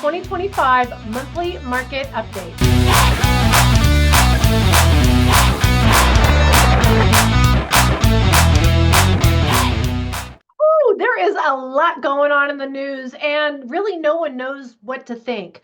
2025 monthly market update. Ooh, there is a lot going on in the news, and really no one knows what to think.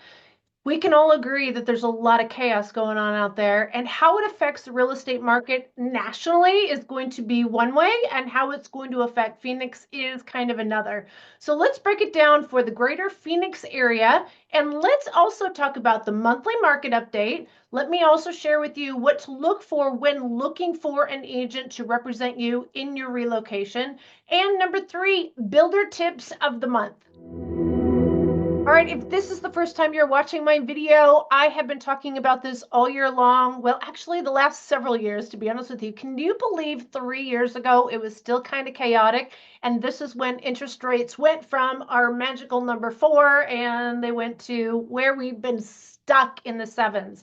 We can all agree that there's a lot of chaos going on out there, and how it affects the real estate market nationally is going to be one way, and how it's going to affect Phoenix is kind of another. So let's break it down for the greater Phoenix area, and let's also talk about the monthly market update. Let me also share with you what to look for when looking for an agent to represent you in your relocation. And number 3, builder tips of the month. All right, if this is the first time you're watching my video, I have been talking about this all year long. Well, actually the last several years, to be honest with you. Can you believe 3 years ago, it was still kind of chaotic? And this is when interest rates went from our magical number 4 and they went to where we've been stuck in the 7s.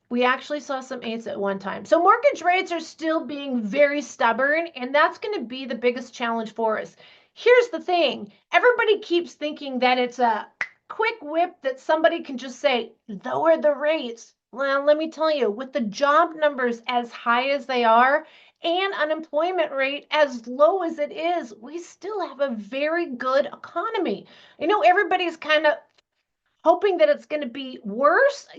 We actually saw some 8s at one time. So mortgage rates are still being very stubborn, and that's going to be the biggest challenge for us. Here's the thing. Everybody keeps thinking that it's a quick whip that somebody can just say, lower the rates. Well, let me tell you, with the job numbers as high as they are and unemployment rate as low as it is, we still have a very good economy. I know everybody's kind of hoping that it's going to be worse.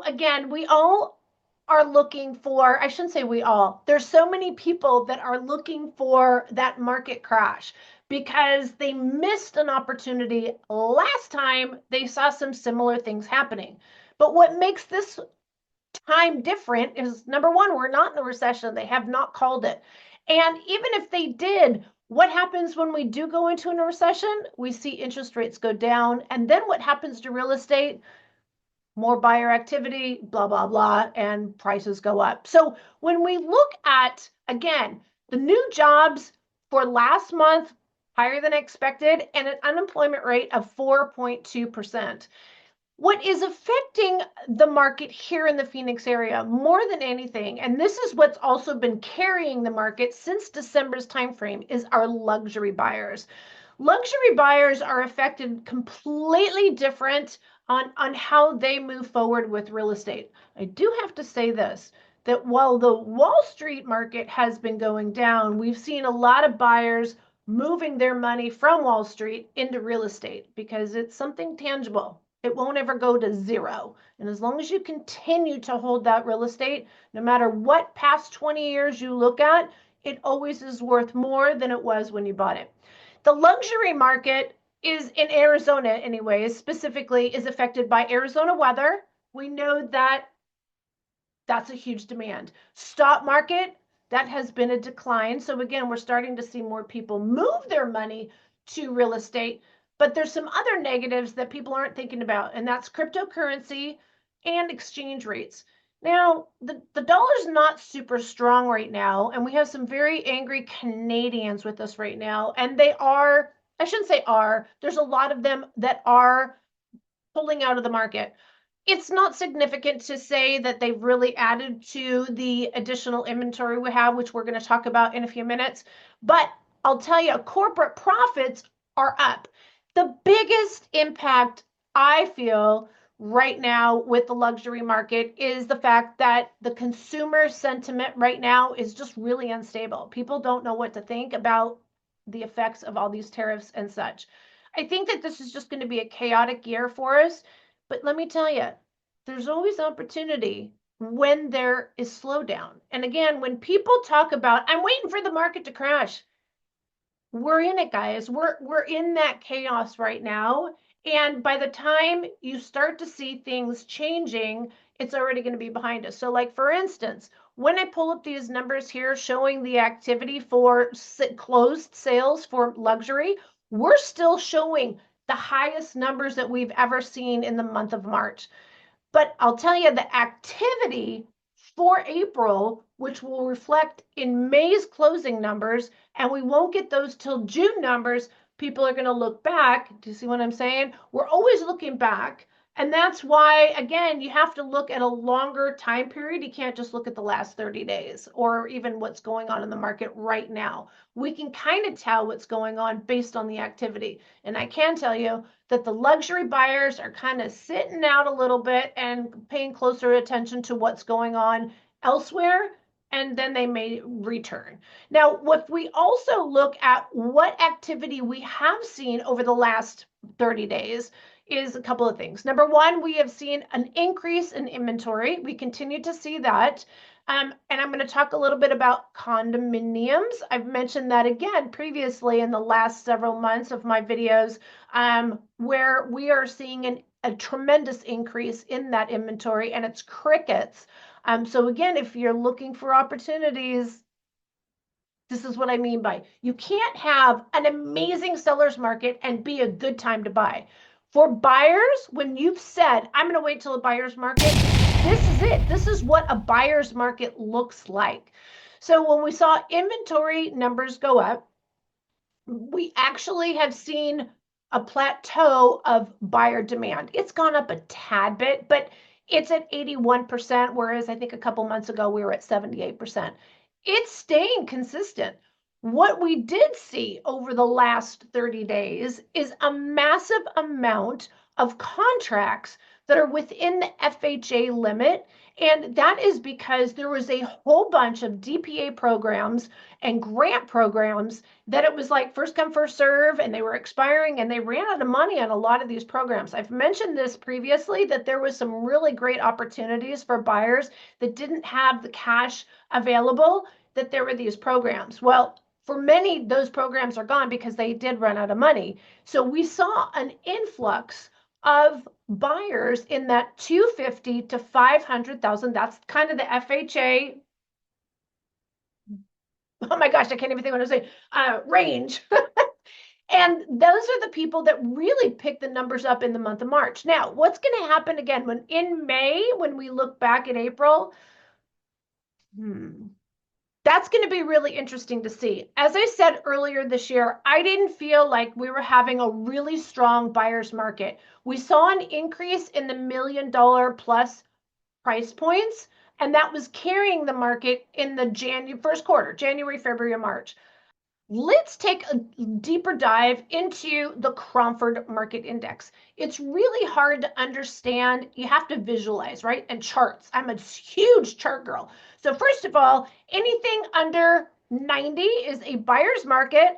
Again, we all are looking for, I shouldn't say we all, there's so many people that are looking for that market crash because they missed an opportunity last time they saw some similar things happening. But what makes this time different is, number one, we're not in a recession. They have not called it. And even if they did, what happens when we do go into a recession? We see interest rates go down. And then what happens to real estate? More buyer activity, blah, blah, blah, and prices go up. So when we look at, again, the new jobs for last month, higher than expected, and an unemployment rate of 4.2%. What is affecting the market here in the Phoenix area more than anything, and this is what's also been carrying the market since December's timeframe, is our luxury buyers. Luxury buyers are affected completely different on how they move forward with real estate. I do have to say this, that while the Wall Street market has been going down, we've seen a lot of buyers moving their money from Wall Street into real estate because it's something tangible. It won't ever go to zero. And as long as you continue to hold that real estate, no matter what past 20 years you look at, it always is worth more than it was when you bought it. The luxury market is in Arizona anyways, specifically is affected by Arizona weather. We know that that's a huge demand. Stock market, that has been a decline. So again, we're starting to see more people move their money to real estate. But there's some other negatives that people aren't thinking about, and that's cryptocurrency and exchange rates. Now, the dollar's not super strong right now, and we have some very angry Canadians with us right now. And they are, I shouldn't say are, there's a lot of them that are pulling out of the market. It's not significant to say that they've really added to the additional inventory we have, which we're going to talk about in a few minutes. But I'll tell you, corporate profits are up. The biggest impact I feel right now with the luxury market is the fact that the consumer sentiment right now is just really unstable. People don't know what to think about the effects of all these tariffs and such. I think that this is just going to be a chaotic year for us. But let me tell you, there's always opportunity when there is slowdown. And again, when people talk about, I'm waiting for the market to crash, we're in it, guys. We're in that chaos right now. And by the time you start to see things changing, it's already going to be behind us. So like, for instance, when I pull up these numbers here showing the activity for closed sales for luxury, we're still showing the highest numbers that we've ever seen in the month of March. But I'll tell you, the activity for April, which will reflect in May's closing numbers, and we won't get those till June numbers, people are going to look back. Do you see what I'm saying? We're always looking back. And that's why, again, you have to look at a longer time period. You can't just look at the last 30 days or even what's going on in the market right now. We can kind of tell what's going on based on the activity. And I can tell you that the luxury buyers are kind of sitting out a little bit and paying closer attention to what's going on elsewhere, and then they may return. Now, if we also look at what activity we have seen over the last 30 days, is a couple of things. Number one, we have seen an increase in inventory. We continue to see that. And I'm going to talk a little bit about condominiums. I've mentioned that again previously in the last several months of my videos, where we are seeing a tremendous increase in that inventory, and it's crickets. So again, if you're looking for opportunities, this is what I mean by you can't have an amazing seller's market and be a good time to buy. For buyers, when you've said, I'm going to wait till a buyer's market, this is it. This is what a buyer's market looks like. So when we saw inventory numbers go up, we actually have seen a plateau of buyer demand. It's gone up a tad bit, but it's at 81%, whereas I think a couple months ago we were at 78%. It's staying consistent. What we did see over the last 30 days is a massive amount of contracts that are within the FHA limit. And that is because there was a whole bunch of DPA programs and grant programs that it was like first come, first serve, and they were expiring, and they ran out of money on a lot of these programs. I've mentioned this previously, that there was some really great opportunities for buyers that didn't have the cash available, that there were these programs. Well, for many, those programs are gone because they did run out of money. So we saw an influx of buyers in that 250 to 500,000. That's kind of the FHA. Oh my gosh, I can't even think what I was saying. Range. And those are the people that really pick the numbers up in the month of March. Now, what's going to happen again when in May, when we look back at April? That's going to be really interesting to see. As I said earlier this year, I didn't feel like we were having a really strong buyer's market. We saw an increase in the $1 million plus price points, and that was carrying the market in the first quarter, January, February, and March. Let's take a deeper dive into the Cromford Market Index. It's really hard to understand. You have to visualize, right? And charts. I'm a huge chart girl. So first of all, anything under 90 is a buyer's market,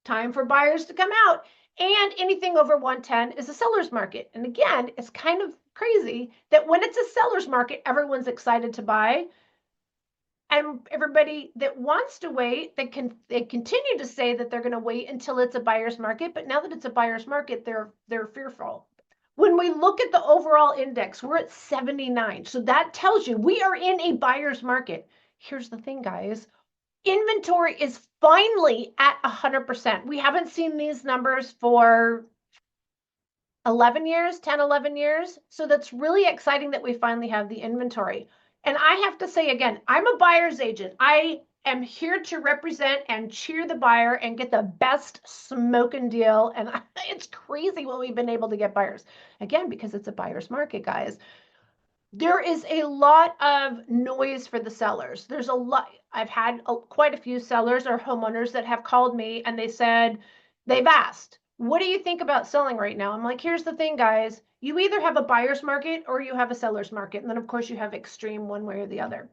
time for buyers to come out. And anything over 110 is a seller's market. And again, it's kind of crazy that when it's a seller's market, everyone's excited to buy. And everybody that wants to wait, they continue to say that they're going to wait until it's a buyer's market. But now that it's a buyer's market, they're fearful. When we look at the overall index, we're at 79. So that tells you we are in a buyer's market. Here's the thing, guys. Inventory is finally at 100%. We haven't seen these numbers for 11 years, 10, 11 years. So that's really exciting that we finally have the inventory. And I have to say again, I'm a buyer's agent. I am here to represent and cheer the buyer and get the best smoking deal. And it's crazy what we've been able to get buyers. Again, because it's a buyer's market, guys. There is a lot of noise for the sellers. There's a lot. I've had quite a few sellers or homeowners that have called me and they said, they've asked, what do you think about selling right now? I'm like, here's the thing, guys. You either have a buyer's market or you have a seller's market. And then, of course, you have extreme one way or the other.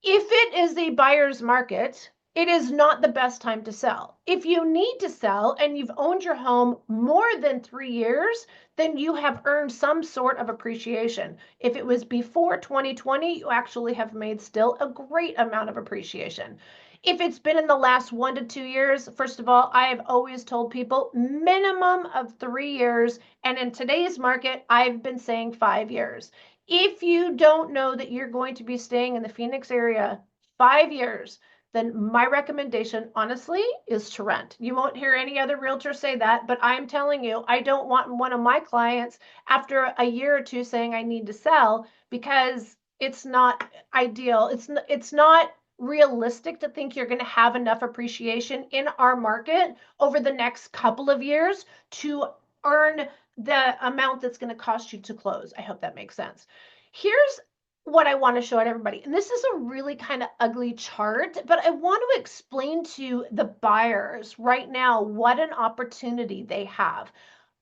If it is a buyer's market, it is not the best time to sell. If you need to sell and you've owned your home more than 3 years, then you have earned some sort of appreciation. If it was before 2020, you actually have made still a great amount of appreciation. If it's been in the last 1 to 2 years, first of all, I have always told people minimum of 3 years. And in today's market, I've been saying 5 years. If you don't know that you're going to be staying in the Phoenix area 5 years, then my recommendation, honestly, is to rent. You won't hear any other realtor say that, but I'm telling you, I don't want one of my clients after a year or two saying I need to sell, because it's not ideal. It's not realistic to think you're going to have enough appreciation in our market over the next couple of years to earn the amount that's going to cost you to close. I hope that makes sense. Here's what I want to show at everybody. And this is a really kind of ugly chart, but I want to explain to the buyers right now what an opportunity they have.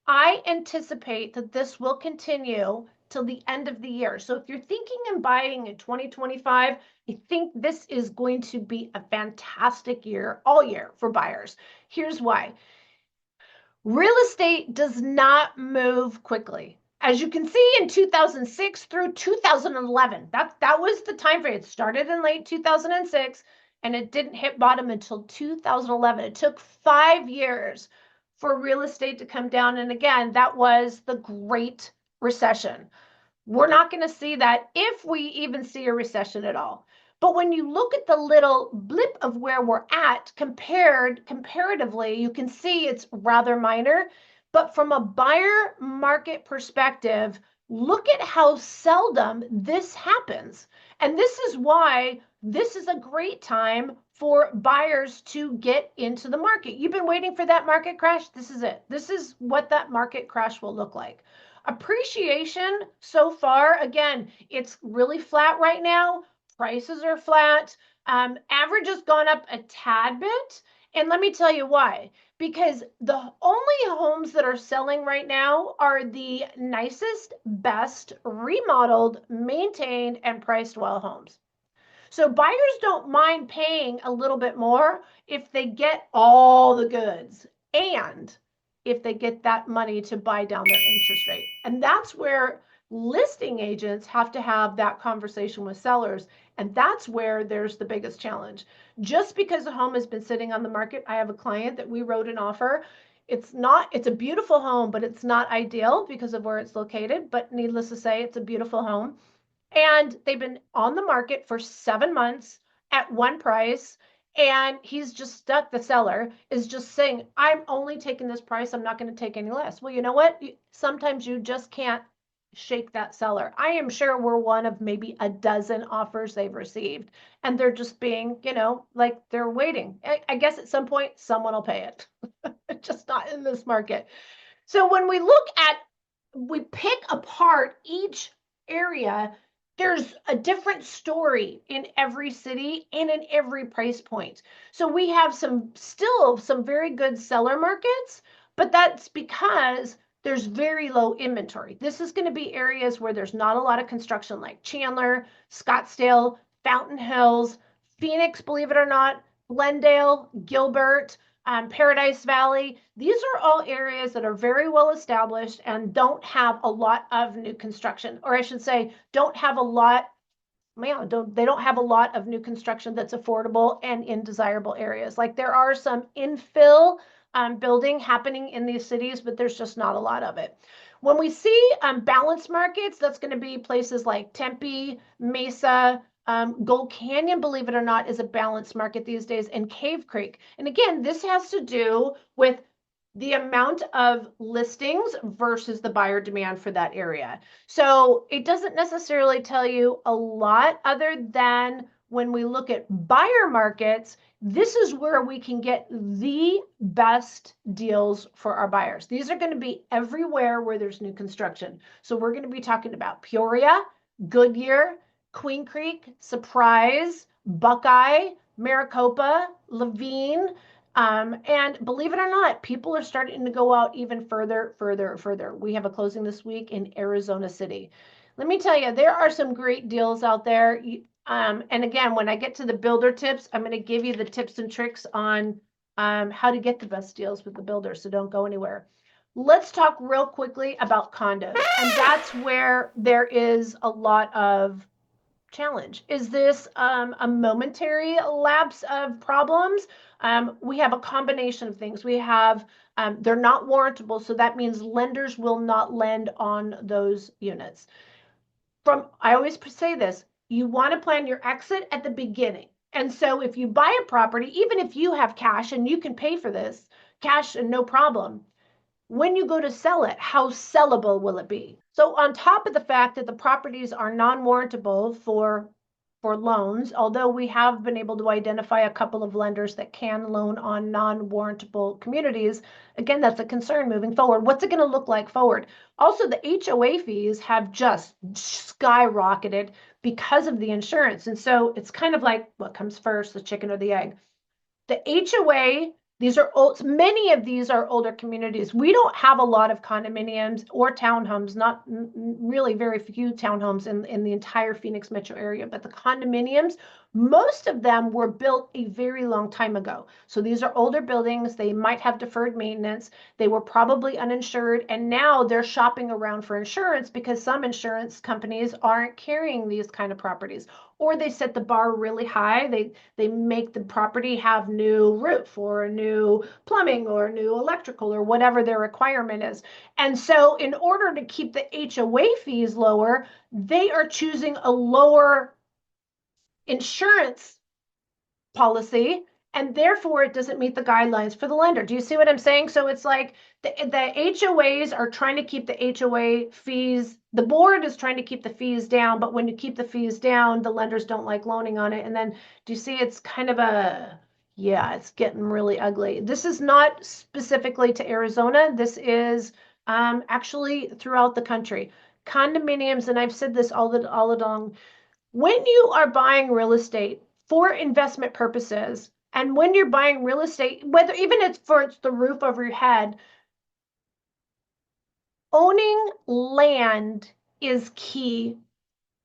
I anticipate that this will continue till the end of the year. So if you're thinking and buying in 2025, I think this is going to be a fantastic year all year for buyers. Here's why. Real estate does not move quickly. As you can see in 2006 through 2011, that was the time frame. It started in late 2006 and it didn't hit bottom until 2011. It took 5 years for real estate to come down. And again, that was the Great Recession. We're not going to see that if we even see a recession at all. But when you look at the little blip of where we're at comparatively, you can see it's rather minor. But from a buyer market perspective, look at how seldom this happens. And this is why this is a great time for buyers to get into the market. You've been waiting for that market crash. This is it. This is what that market crash will look like. Appreciation so far, again, it's really flat right now. Prices are flat. Average has gone up a tad bit. And let me tell you why. Because the only homes that are selling right now are the nicest, best, remodeled, maintained, and priced well homes. So buyers don't mind paying a little bit more if they get all the goods and if they get that money to buy down their interest rate. And that's where listing agents have to have that conversation with sellers. And that's where there's the biggest challenge. Just because a home has been sitting on the market, I have a client that we wrote an offer. It's a beautiful home, but it's not ideal because of where it's located. But needless to say, it's a beautiful home. And they've been on the market for 7 months at one price. And he's just stuck. The seller is just saying, I'm only taking this price. I'm not going to take any less. Well, you know what? Sometimes you just can't shake that seller. I am sure we're one of maybe a dozen offers they've received. And they're just being, like they're waiting. I guess at some point, someone will pay it. Just not in this market. So when we pick apart each area, there's a different story in every city and in every price point. So we have still some very good seller markets, but that's because there's very low inventory. This is going to be areas where there's not a lot of construction, like Chandler, Scottsdale, Fountain Hills, Phoenix, believe it or not, Glendale, Gilbert, Paradise Valley. These are all areas that are very well established and don't have a lot of new construction, or I should say, they don't have a lot of new construction that's affordable and in desirable areas. Like there are some infill building happening in these cities, but there's just not a lot of it. When we see balanced markets, that's going to be places like Tempe, Mesa, Gold Canyon, believe it or not, is a balanced market these days, and Cave Creek. And again, this has to do with the amount of listings versus the buyer demand for that area. So it doesn't necessarily tell you a lot other than when we look at buyer markets, this is where we can get the best deals for our buyers. These are going to be everywhere where there's new construction. So we're going to be talking about Peoria, Goodyear, Queen Creek, Surprise, Buckeye, Maricopa, Laveen, and believe it or not, people are starting to go out even further. We have a closing this week in Arizona City. Let me tell you, there are some great deals out there. And again, when I get to the builder tips, I'm going to give you the tips and tricks on how to get the best deals with the builder. So don't go anywhere. Let's talk real quickly about condos. And that's where there is a lot of challenge. Is this a momentary lapse of problems? We have a combination of things. We have, they're not warrantable, so that means lenders will not lend on those units. I always say this, you want to plan your exit at the beginning. And so if you buy a property, even if you have cash and you can pay for this, cash and no problem, when you go to sell it, how sellable will it be? So on top of the fact that the properties are non-warrantable for for loans, although we have been able to identify a couple of lenders that can loan on non-warrantable communities. Again, that's a concern moving forward. What's it going to look like forward? Also, the HOA fees have just skyrocketed because of the insurance. And so it's kind of like what comes first, the chicken or the egg? The HOA, these are old, many of these are older communities. We don't have a lot of condominiums or townhomes, not really very few townhomes in the entire Phoenix metro area, but the condominiums, most of them were built a very long time ago. So these are older buildings. They might have deferred maintenance. They were probably uninsured, and now they're shopping around for insurance because some insurance companies aren't carrying these kind of properties, or they set the bar really high. They make the property have new roof or a new plumbing or new electrical or whatever their requirement is. And so in order to keep the HOA fees lower, they are choosing a lower insurance policy, and therefore it doesn't meet the guidelines for the lender. Do you see what I'm saying? So it's like the HOAs are trying to keep the HOA fees, the board is trying to keep the fees down, but when you keep the fees down, the lenders don't like loaning on it. And then do you see it's kind of a, yeah, it's getting really ugly. This is not specifically to Arizona. This is actually throughout the country. Condominiums, and I've said this all along, when you are buying real estate for investment purposes, and when you're buying real estate, whether even it's for the roof over your head, owning land is key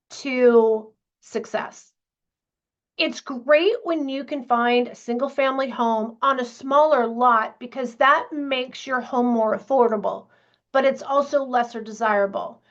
to success. It's great when you can find a single family home on a smaller lot because that makes your home more affordable, but it's also lesser desirable.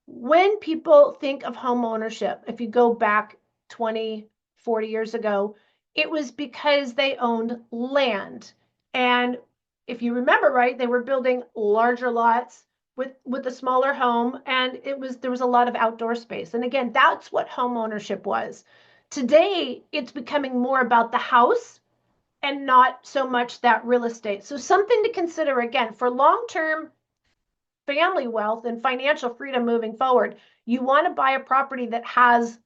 When people think of home ownership, if you go back 20, 40 years ago, it was because they owned land. And if you remember right, they were building larger lots with a smaller home, and there was a lot of outdoor space. And again, that's what home ownership was. Today, it's becoming more about the house and not so much that real estate. So something to consider again for long-term family wealth and financial freedom moving forward. You want to buy a property that has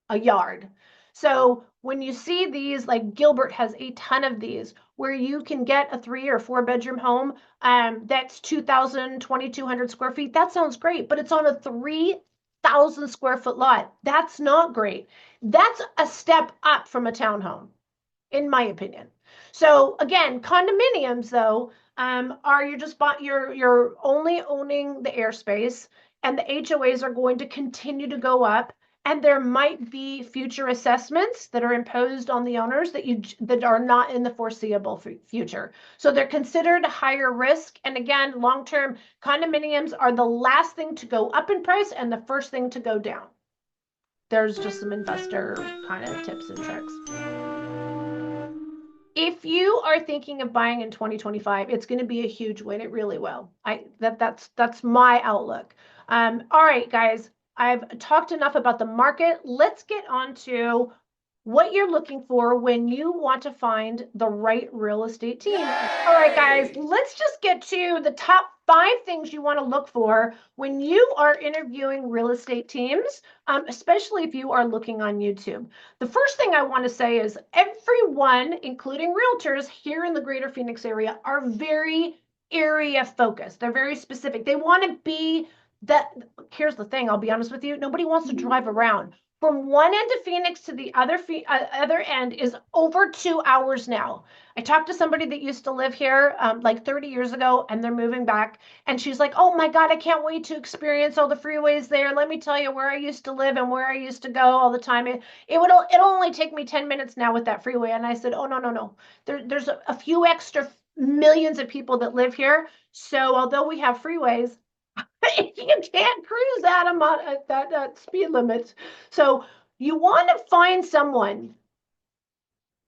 a yard. So when you see these, like Gilbert has a ton of these, where you can get a 3 or 4 bedroom home that's 2,000, 2,200 square feet. That sounds great, but it's on a 3,000 square foot lot. That's not great. That's a step up from a townhome, in my opinion. So again, condominiums though, are you're only owning the airspace, and the HOAs are going to continue to go up, and there might be future assessments that are imposed on the owners that are not in the foreseeable future. So they're considered higher risk. And again, long-term condominiums are the last thing to go up in price and the first thing to go down. There's just some investor kind of tips and tricks. If you are thinking of buying in 2025, it's going to be a huge win. It really will. That's my outlook. All right, guys, I've talked enough about the market. Let's get on to what you're looking for when you want to find the right real estate team. All right, guys, let's just get to the top 5 things you want to look for when you are interviewing real estate teams, especially if you are looking on YouTube. The first thing I want to say is everyone, including realtors here in the greater Phoenix area, are very area focused. They're very specific. They want to be here's the thing, I'll be honest with you, nobody wants to drive around. From one end of Phoenix to the other end is over 2 hours now. I talked to somebody that used to live here like 30 years ago, and they're moving back. And she's like, oh my God, I can't wait to experience all the freeways there. Let me tell you where I used to live and where I used to go all the time. It'll only take me 10 minutes now with that freeway. And I said, oh, no. There's a few extra millions of people that live here. So although we have freeways, you can't cruise that amount at that speed limit. So you want to find someone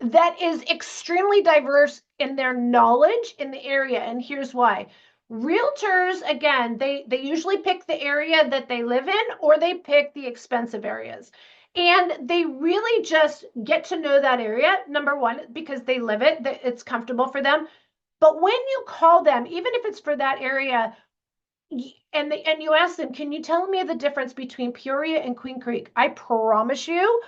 that is extremely diverse in their knowledge in the area. And here's why. Realtors, again, they usually pick the area that they live in, or they pick the expensive areas. And they really just get to know that area, number one, because they live it, it's comfortable for them. But when you call them, even if it's for that area, and you ask them, can you tell me the difference between Peoria and Queen Creek? I promise you,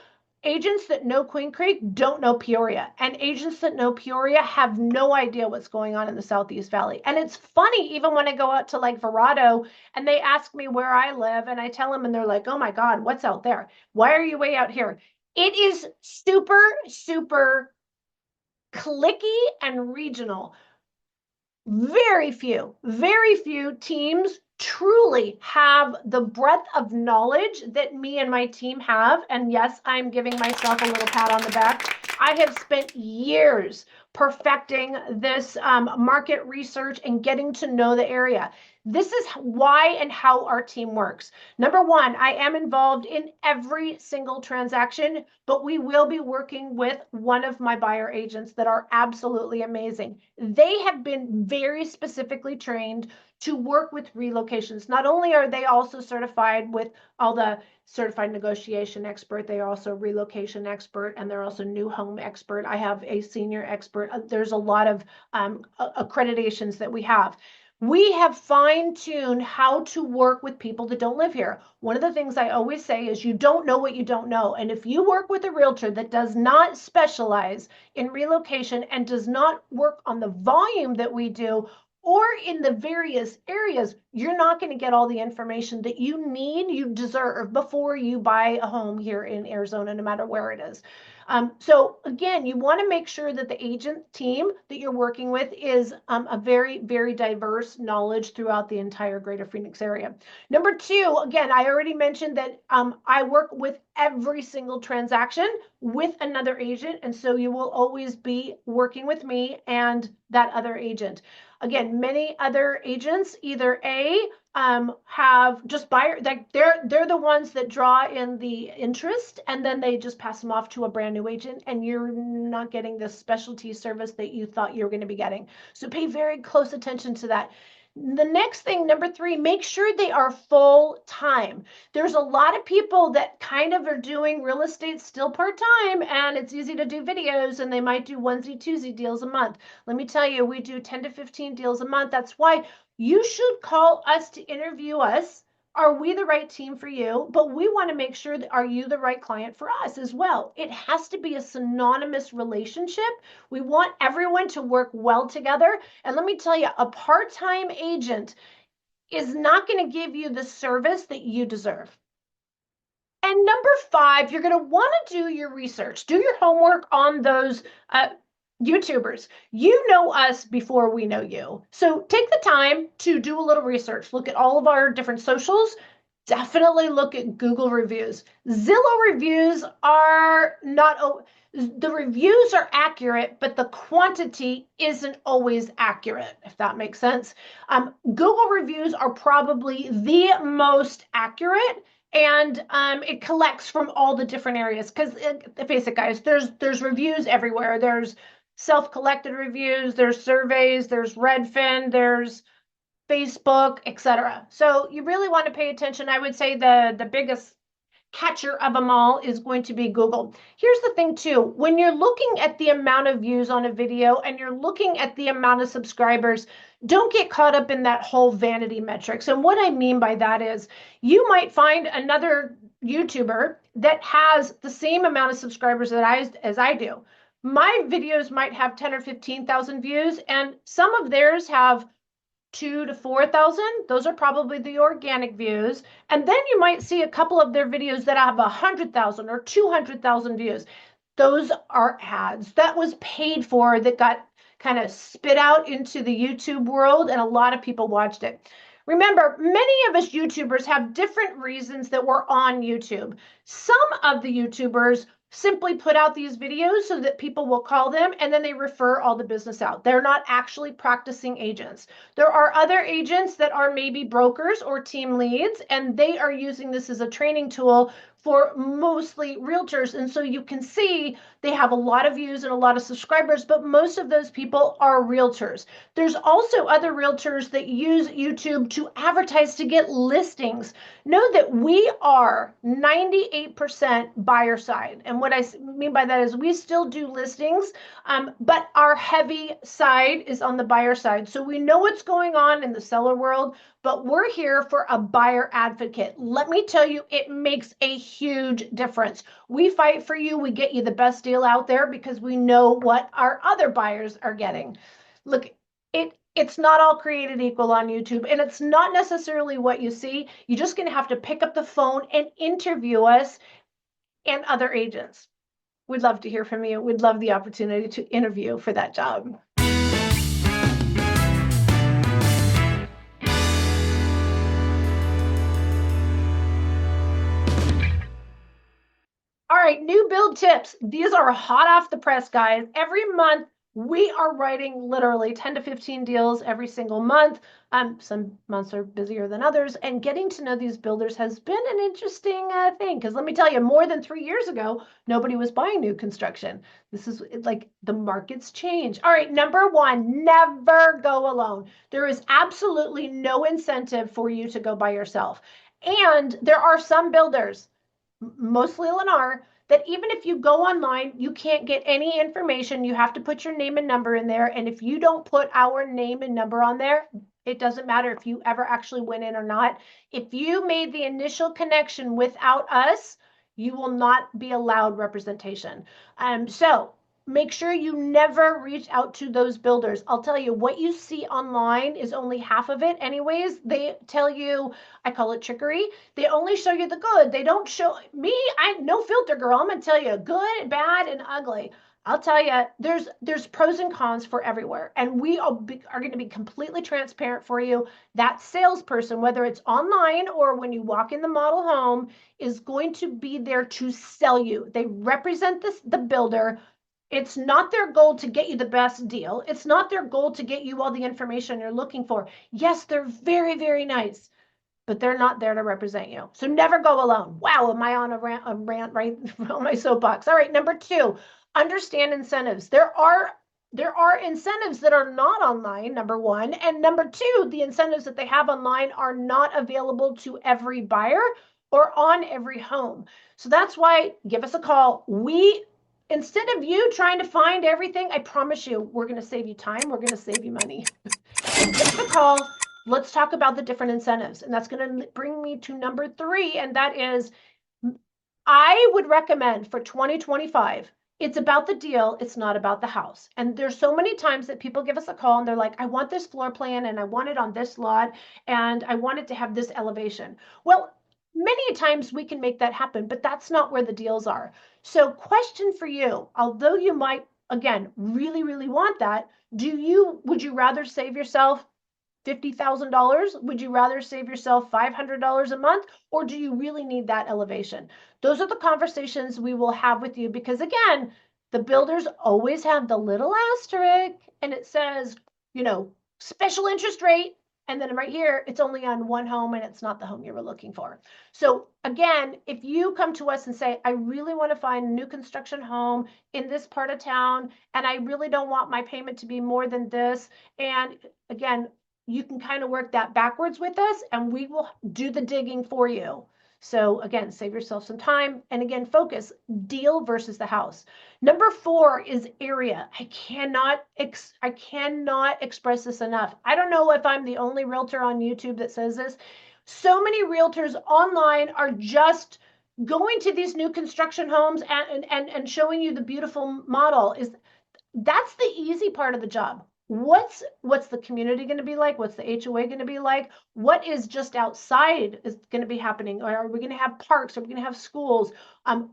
agents that know Queen Creek don't know Peoria, and agents that know Peoria have no idea what's going on in the Southeast Valley. And it's funny, even when I go out to like Verrado and they ask me where I live, and I tell them, and they're like, oh my God, what's out there? Why are you way out here? It is super, super clicky and regional. Very few teams truly have the breadth of knowledge that me and my team have. And yes, I'm giving myself a little pat on the back. I have spent years perfecting this market research and getting to know the area. This is why and how our team works. Number one, I am involved in every single transaction, but we will be working with one of my buyer agents that are absolutely amazing. They have been very specifically trained to work with relocations. Not only are they also certified with all the certified negotiation expert, they are also relocation expert, and they're also new home expert. I have a senior expert. There's a lot of accreditations that we have. We have fine-tuned how to work with people that don't live here. One of the things I always say is you don't know what you don't know. And if you work with a realtor that does not specialize in relocation and does not work on the volume that we do, or in the various areas, you're not going to get all the information that you need, you deserve before you buy a home here in Arizona, no matter where it is. So again, you want to make sure that the agent team that you're working with is a very, very diverse knowledge throughout the entire greater Phoenix area. Number two, again, I already mentioned that I work with every single transaction with another agent. And so you will always be working with me and that other agent. Again, many other agents either have just buyer, like they're the ones that draw in the interest and then they just pass them off to a brand new agent, and you're not getting the specialty service that you thought you were going to be getting. So pay very close attention to that. The next thing, number three, make sure they are full time. There's a lot of people that kind of are doing real estate still part time, and it's easy to do videos, and they might do onesie, twosie deals a month. Let me tell you, we do 10 to 15 deals a month. That's why you should call us to interview us. Are we the right team for you? But we want to make sure that are you the right client for us as well? It has to be a synonymous relationship. We want everyone to work well together. And let me tell you, a part-time agent is not going to give you the service that you deserve. And number five, you're going to want to do your research, do your homework on those YouTubers. You know us before we know you. So take the time to do a little research. Look at all of our different socials. Definitely look at Google reviews. Zillow reviews are not, the reviews are accurate, but the quantity isn't always accurate, if that makes sense. Google reviews are probably the most accurate, and it collects from all the different areas. Because face it, guys, there's reviews everywhere. There's self-collected reviews, there's surveys, there's Redfin, there's Facebook, etc. So you really want to pay attention. I would say the biggest catcher of them all is going to be Google. Here's the thing too, when you're looking at the amount of views on a video and you're looking at the amount of subscribers, don't get caught up in that whole vanity metrics. And what I mean by that is you might find another YouTuber that has the same amount of subscribers as I do. My videos might have 10 or 15,000 views, and some of theirs have 2 to 4,000. Those are probably the organic views. And then you might see a couple of their videos that have 100,000 or 200,000 views. Those are ads that was paid for, that got kind of spit out into the YouTube world, and a lot of people watched it. Remember, many of us YouTubers have different reasons that we're on YouTube. Some of the YouTubers simply put out these videos so that people will call them, and then they refer all the business out. They're not actually practicing agents. There are other agents that are maybe brokers or team leads, and they are using this as a training tool for mostly realtors. And so you can see they have a lot of views and a lot of subscribers, but most of those people are realtors. There's also other realtors that use YouTube to advertise to get listings. Know that we are 98% buyer side. And what I mean by that is we still do listings, but our heavy side is on the buyer side. So we know what's going on in the seller world, but we're here for a buyer advocate. Let me tell you, it makes a huge difference. We fight for you. We get you the best deal out there because we know what our other buyers are getting. Look, it's not all created equal on YouTube, and it's not necessarily what you see. You're just going to have to pick up the phone and interview us and other agents. We'd love to hear from you. We'd love the opportunity to interview for that job. All right, new build tips. These are hot off the press, guys. Every month, we are writing literally 10 to 15 deals every single month. Some months are busier than others, and getting to know these builders has been an interesting thing. Because let me tell you, more than 3 years ago, nobody was buying new construction. This is like the market's changed. All right, number one, never go alone. There is absolutely no incentive for you to go by yourself. And there are some builders, mostly Lennar, that even if you go online, you can't get any information. You have to put your name and number in there. And if you don't put our name and number on there, it doesn't matter if you ever actually went in or not. If you made the initial connection without us, you will not be allowed representation. So make sure you never reach out to those builders. I'll tell you, what you see online is only half of it anyways. They tell you, I call it trickery. They only show you the good. They don't show me. I'm no filter girl. I'm going to tell you good, bad, and ugly. I'll tell you, there's pros and cons for everywhere. And we are going to be completely transparent for you. That salesperson, whether it's online or when you walk in the model home, is going to be there to sell you. They represent the builder. It's not their goal to get you the best deal. It's not their goal to get you all the information you're looking for. Yes, they're very, very nice, but they're not there to represent you. So never go alone. Wow, am I on a rant right on my soapbox? All right, number two, understand incentives. There are incentives that are not online, number one. And number two, the incentives that they have online are not available to every buyer or on every home. So that's why give us a call. Instead of you trying to find everything, I promise you, we're going to save you time. We're going to save you money. Give us a call. Let's talk about the different incentives. And that's going to bring me to number three. And that is, I would recommend for 2025, it's about the deal. It's not about the house. And there's so many times that people give us a call and they're like, I want this floor plan and I want it on this lot and I want it to have this elevation. Well, many times we can make that happen, but that's not where the deals are. So question for you, although you might, again, really, really want that, would you rather save yourself $50,000? Would you rather save yourself $500 a month? Or do you really need that elevation? Those are the conversations we will have with you because, again, the builders always have the little asterisk and it says, special interest rate. And then right here, it's only on one home and it's not the home you were looking for. So again, if you come to us and say, I really want to find a new construction home in this part of town, and I really don't want my payment to be more than this. And again, you can kind of work that backwards with us and we will do the digging for you. So again, save yourself some time. And again, focus deal versus the house. Number four is area. I cannot express this enough. I don't know if I'm the only realtor on YouTube that says this. So many realtors online are just going to these new construction homes and showing you the beautiful model. That's the easy part of the job. What's the community going to be like? What's the HOA going to be like? What is just outside is going to be happening? Or are we going to have parks? Are we going to have schools?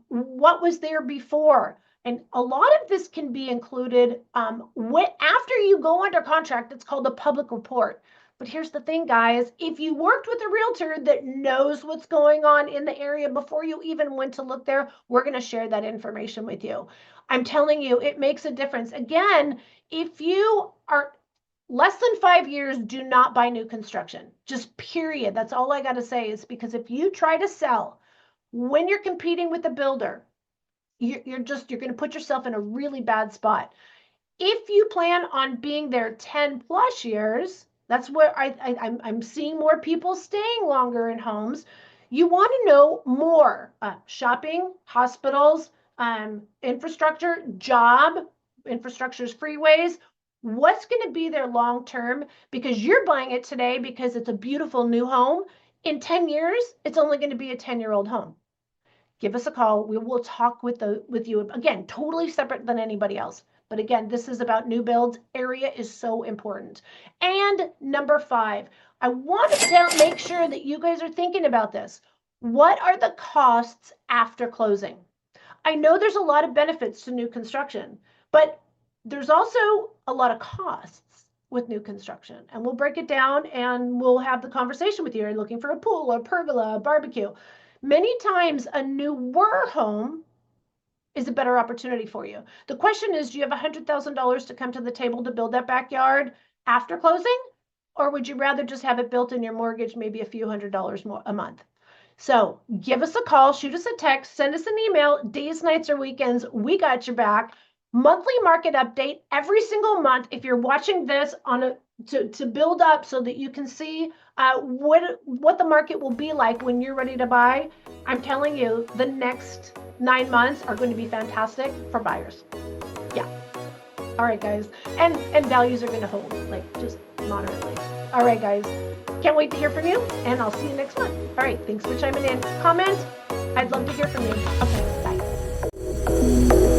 What was there before? And a lot of this can be included after you go under contract. It's called a public report. But here's the thing, guys. If you worked with a realtor that knows what's going on in the area before you even went to look there, we're going to share that information with you. I'm telling you, it makes a difference. Again, if you are less than 5 years, do not buy new construction. Just period. That's all I got to say is because if you try to sell when you're competing with a builder, you're going to put yourself in a really bad spot. If you plan on being there 10 plus years, that's where I'm seeing more people staying longer in homes. You want to know more. Shopping, hospitals, infrastructure, job, infrastructure's freeways. what's going to be there long term, because you're buying it today because it's a beautiful new home. In 10 years, it's only going to be a 10-year-old home. Give us a call. We will talk with you again, totally separate than anybody else. But again, this is about new builds. Area is so important. And number 5, I want to make sure that you guys are thinking about this. What are the costs after closing? I know there's a lot of benefits to new construction, but there's also a lot of costs with new construction. And we'll break it down and we'll have the conversation with you. Are you looking for a pool, a pergola, a barbecue? Many times a newer home is a better opportunity for you. The question is, do you have $100,000 to come to the table to build that backyard after closing? Or would you rather just have it built in your mortgage, maybe a few $100s more a month? So give us a call, shoot us a text, send us an email, days, nights, or weekends. We got your back. Monthly market update every single month. If you're watching this to build up so that you can see what the market will be like when you're ready to buy, I'm telling you, the next 9 months are going to be fantastic for buyers. Yeah. All right, guys. And values are going to hold, like just moderately. All right, guys. Can't wait to hear from you, and I'll see you next month. All right, thanks for chiming in. Comment. I'd love to hear from you. Okay, bye.